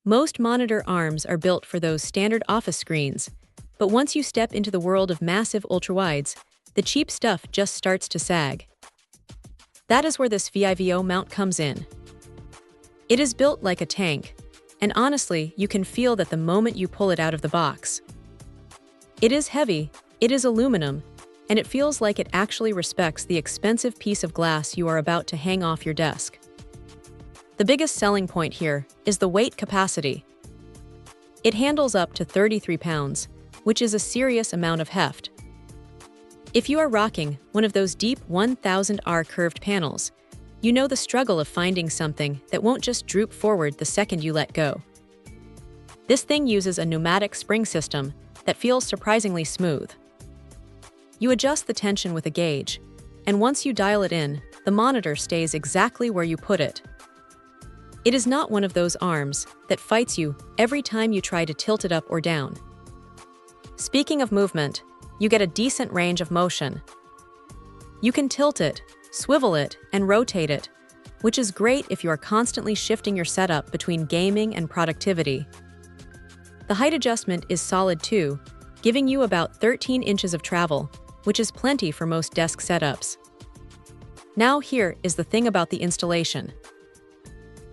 Most monitor arms are built for those standard office screens, but once you step into the world of massive ultrawides, the cheap stuff just starts to sag. That is where this VIVO mount comes in. It is built like a tank, and honestly, you can feel that the moment you pull it out of the box. It is heavy, it is aluminum, and it feels like it actually respects the expensive piece of glass you are about to hang off your desk. The biggest selling point here is the weight capacity. It handles up to 33 pounds, which is a serious amount of heft. If you are rocking one of those deep 1000R curved panels, you know the struggle of finding something that won't just droop forward the second you let go. This thing uses a pneumatic spring system that feels surprisingly smooth. You adjust the tension with a gauge, and once you dial it in, the monitor stays exactly where you put it. It is not one of those arms that fights you every time you try to tilt it up or down. Speaking of movement, you get a decent range of motion. You can tilt it, swivel it, and rotate it, which is great if you are constantly shifting your setup between gaming and productivity. The height adjustment is solid too, giving you about 13 inches of travel, which is plenty for most desk setups. Now here is the thing about the installation.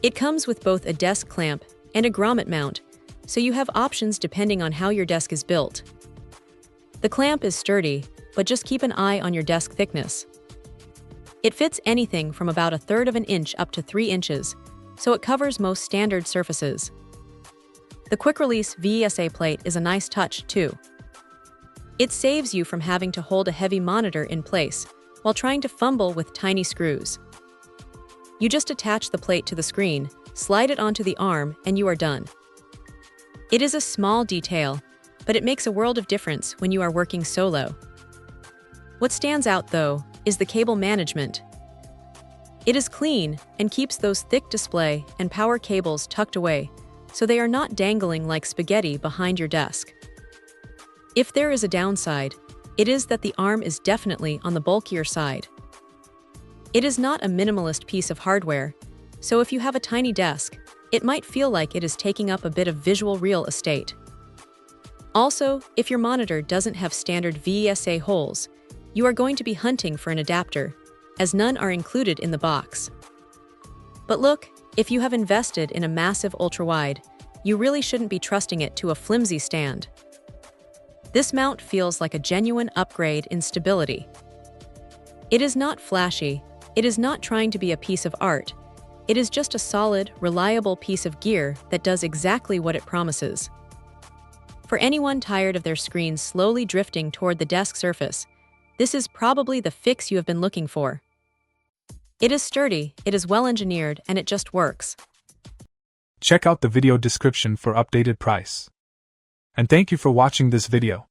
It comes with both a desk clamp and a grommet mount, so you have options depending on how your desk is built. The clamp is sturdy, but just keep an eye on your desk thickness. It fits anything from about 1/3 of an inch up to 3 inches, so it covers most standard surfaces. The quick-release VESA plate is a nice touch, too. It saves you from having to hold a heavy monitor in place while trying to fumble with tiny screws. You just attach the plate to the screen, slide it onto the arm, and you are done. It is a small detail, but it makes a world of difference when you are working solo. What stands out, though, is the cable management. It is clean and keeps those thick display and power cables tucked away, so they are not dangling like spaghetti behind your desk. If there is a downside, it is that the arm is definitely on the bulkier side. It is not a minimalist piece of hardware, so if you have a tiny desk, it might feel like it is taking up a bit of visual real estate. Also, if your monitor doesn't have standard VESA holes, you are going to be hunting for an adapter, as none are included in the box. But look, if you have invested in a massive ultrawide, you really shouldn't be trusting it to a flimsy stand. This mount feels like a genuine upgrade in stability. It is not flashy, it is not trying to be a piece of art, it is just a solid, reliable piece of gear that does exactly what it promises. For anyone tired of their screen slowly drifting toward the desk surface, this is probably the fix you have been looking for. It is sturdy, it is well engineered, and it just works. Check out the video description for updated price. And thank you for watching this video.